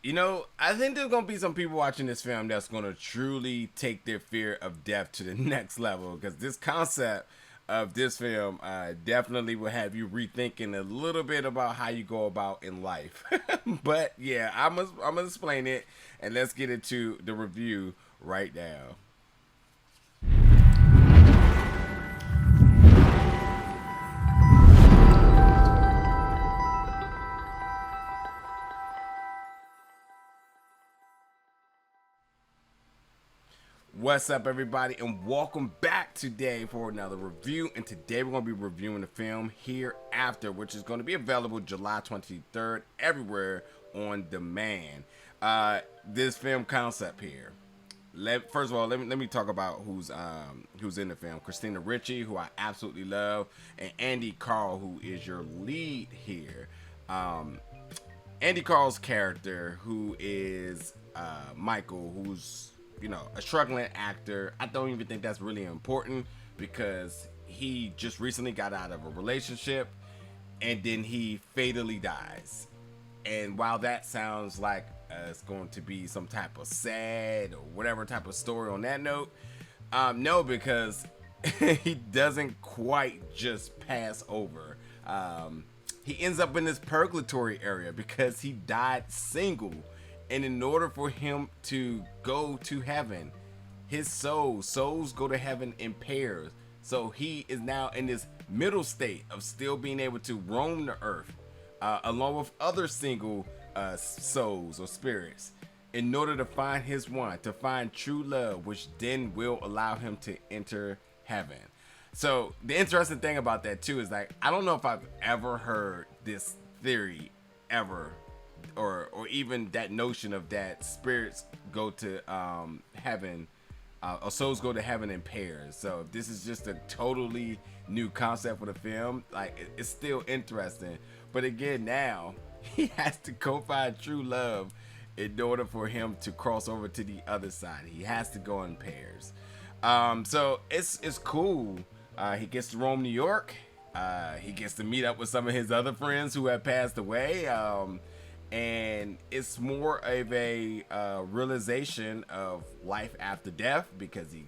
I think there's gonna be some people watching this film that's gonna truly take their fear of death to the next level, because this concept of this film definitely will have you rethinking a little bit about how you go about in life. But yeah, I'm gonna explain it, and let's get into the review right now. What's up, everybody, and welcome back today for another review. And today we're going to be reviewing the film Hereafter, which is going to be available July 23rd everywhere on demand. This film concept here. First of all, let me talk about who's in the film. Christina Ricci, who I absolutely love, and Andy Karl, who is your lead here. Andy Karl's character, who is Michael, who's a struggling actor. I don't even think that's really important because he just recently got out of a relationship and then he fatally dies. And while that sounds like it's going to be some type of sad or whatever type of story on that note, no, because he doesn't quite just pass over. He ends up in this purgatory area because he died single. And in order for him to go to heaven, his souls go to heaven in pairs. So he is now in this middle state of still being able to roam the earth, along with other single souls or spirits, in order to find his one, to find true love, which then will allow him to enter heaven. So the interesting thing about that too is, like, I don't know if I've ever heard this theory ever, or even that notion of that spirits go to heaven, or souls go to heaven in pairs. So if this is just a totally new concept for the film, like, it's still interesting. But again, now he has to go find true love in order for him to cross over to the other side. He has to go in pairs. So it's cool. He gets to roam New York. He gets to meet up with some of his other friends who have passed away. And it's more of a realization of life after death, because he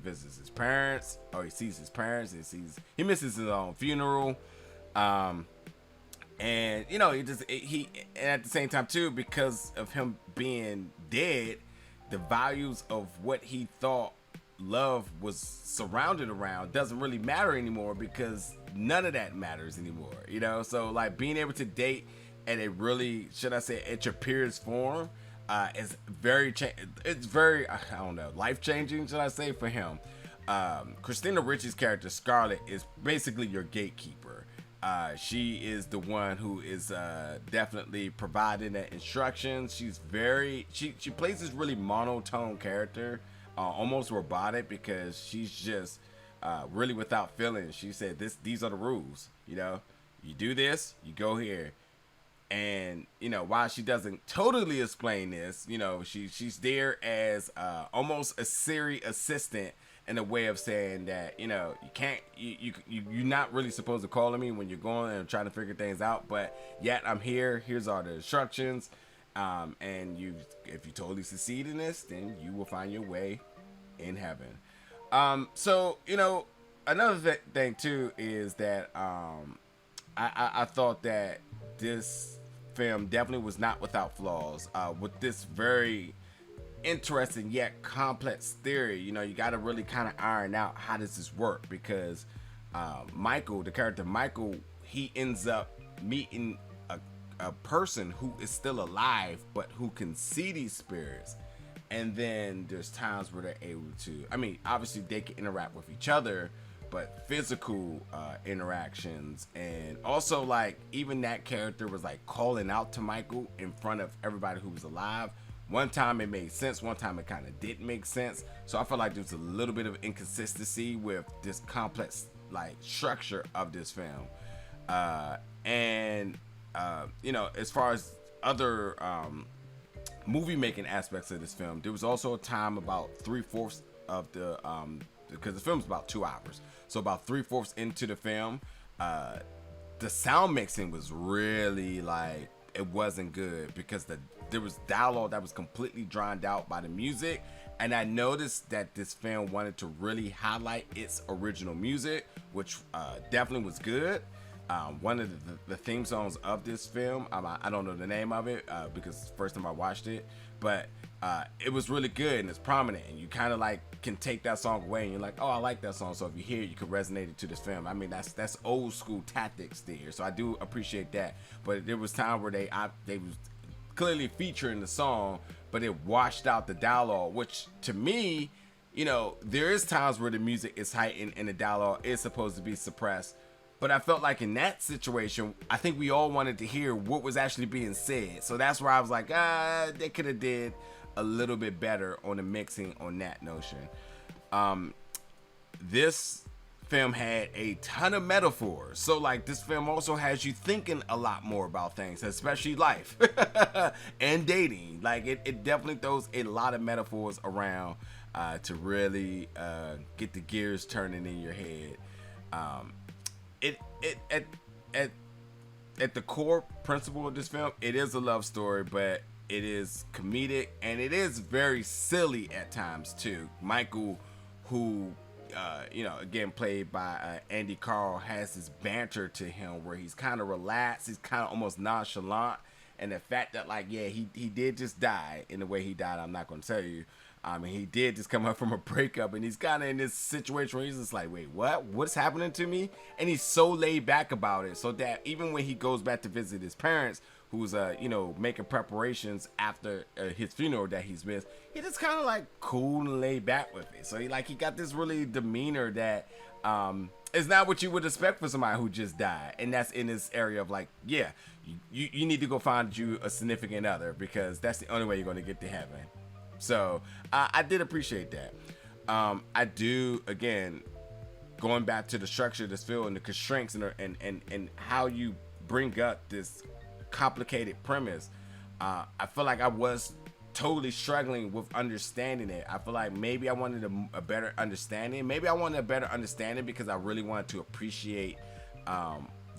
visits his parents, or he sees his parents, he misses his own funeral, and and at the same time too, because of him being dead, the values of what he thought love was surrounded around doesn't really matter anymore, because none of that matters anymore. So, like, being able to date at a really, should I say, at your purest form, is very I don't know, life-changing, should I say, for him. Christina Ricci's character Scarlett is basically your gatekeeper. She is the one who is definitely providing the instructions. She plays this really monotone character, almost robotic, because she's just really without feelings. She said, these are the rules. You do this, you go here. And while she doesn't totally explain this, she's there as almost a Siri assistant, in a way of saying that you can't, you're not really supposed to call on me when you're going and trying to figure things out, but yet I'm here. Here's all the instructions, and if you totally succeed in this, then you will find your way in heaven. So another thing too is that I thought that this film definitely was not without flaws, with this very interesting yet complex theory. You got to really kind of iron out how does this work, because Michael, the character Michael, he ends up meeting a person who is still alive but who can see these spirits. And then there's times where they're able to, obviously they can interact with each other, but physical interactions, and also, like, even that character was like calling out to Michael in front of everybody who was alive. One time it made sense, one time it kind of didn't make sense. So I felt like there was a little bit of inconsistency with this complex, like, structure of this film. As far as other movie making aspects of this film, there was also a time about 3/4 of the because the film's about 2 hours, so about 3/4 into the film, the sound mixing was really, like, it wasn't good because there was dialogue that was completely drowned out by the music. And I noticed that this film wanted to really highlight its original music, which definitely was good. One of the theme songs of this film, I don't know the name of it because it's the first time I watched it, but it was really good and it's prominent, and you kind of like can take that song away and you're like, oh, I like that song. So if you hear it, you can resonate it to this film. I mean, that's old school tactics there. So I do appreciate that. But there was time where they was clearly featuring the song, but it washed out the dialogue, which to me, you know, there is times where the music is heightened and the dialogue is supposed to be suppressed. But I felt like in that situation, I think we all wanted to hear what was actually being said. So that's where I was like, they could have did a little bit better on the mixing on that notion. This film had a ton of metaphors. So like this film also has you thinking a lot more about things, especially life and dating. Like it definitely throws a lot of metaphors around to really get the gears turning in your head. At the core principle of this film, it is a love story, but it is comedic and it is very silly at times too. Michael, who again played by Andy Karl, has this banter to him where he's kind of relaxed, he's kind of almost nonchalant, and the fact that like he did just die in the way he died, I'm not going to tell you. I mean, he did just come up from a breakup, and he's kind of in this situation where he's just like, wait, what's happening to me? And he's so laid back about it, so that even when he goes back to visit his parents, who's making preparations after his funeral that he's missed, he just kind of like cool and laid back with it. So he got this really demeanor that is not what you would expect for somebody who just died. And that's in this area of like, you need to go find you a significant other, because that's the only way you're going to get to heaven. So I did appreciate that. I do, again, going back to the structure of this film and the constraints and how you bring up this complicated premise. I feel like I was totally struggling with understanding it. I feel like maybe I wanted a better understanding. Maybe I wanted a better understanding because I really wanted to appreciate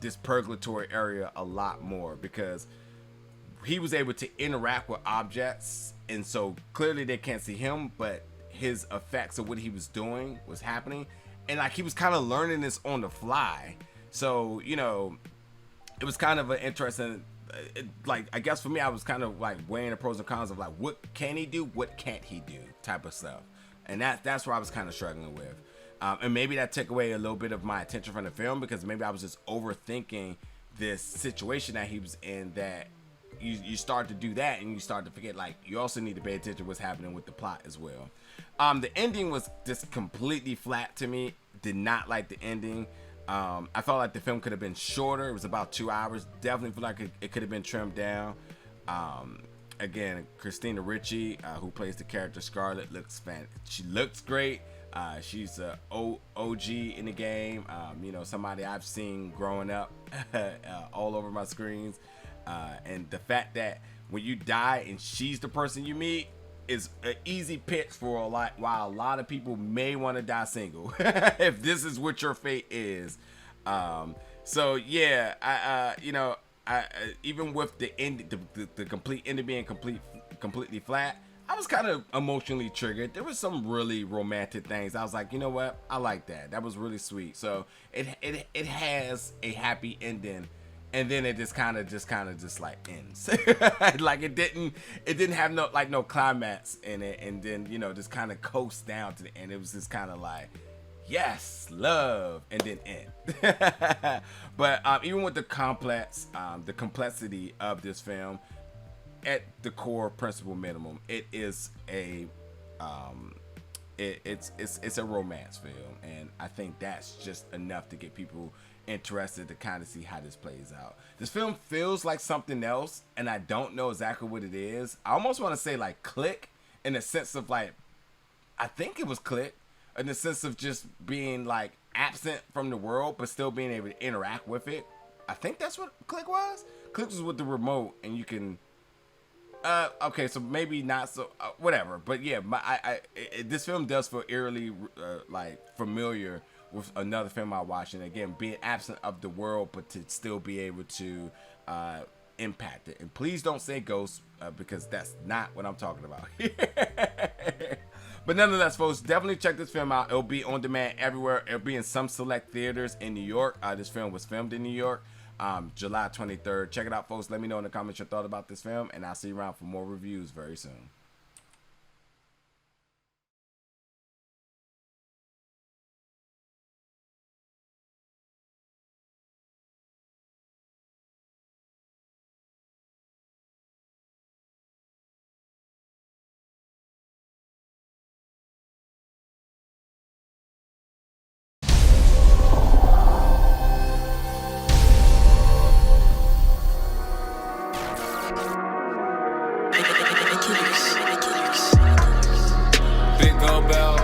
this purgatory area a lot more, because he was able to interact with objects, and so clearly they can't see him, but his effects of what he was doing was happening, and like he was kind of learning this on the fly. So it was kind of an interesting, I guess for me, I was kind of like weighing the pros and cons of like, what can he do, what can't he do, type of stuff, and that's where I was kind of struggling with, and maybe that took away a little bit of my attention from the film, because maybe I was just overthinking this situation that he was in, that you start to do that and you start to forget, like, you also need to pay attention to what's happening with the plot as well. The ending was just completely flat to me. Did not like the ending. I felt like the film could have been shorter. It was about 2 hours. Definitely feel like it could have been trimmed down. Again, Christina Ricci, who plays the character Scarlett, she looks great. She's a OG in the game. Somebody I've seen growing up all over my screens. And the fact that when you die and she's the person you meet is an easy pitch for while a lot of people may want to die single if this is what your fate is. So yeah, I even with the end, the complete ending being completely flat, I was kind of emotionally triggered. There was some really romantic things. I was like, you know what? I like that. That was really sweet. So it has a happy ending. And then it just kind of like ends. Like it didn't have no climax in it, and then just kind of coast down to the end. It was just kind of like, yes, love, and then end. But even with the complexity of this film, at the core principle minimum, it is it's a romance film, and I think that's just enough to get people interested to kind of see how this plays out. This film feels like something else, and I don't know exactly what it is. I almost want to say like Click, in the sense of like, I think it was Click, in the sense of just being like absent from the world but still being able to interact with it. I think that's what Click was. Click was with the remote, and you can okay, so maybe not so whatever, but yeah, this film does feel eerily like familiar with another film I watched, and again, being absent of the world but to still be able to impacted. And please don't say ghosts because that's not what I'm talking about. But nonetheless, folks, definitely check this film out. It'll be on demand everywhere. It'll be in some select theaters in New York. This film was filmed in New York, July 23rd. Check it out, folks. Let me know in the comments your thought about this film, and I'll see you around for more reviews very soon. Big gold bell,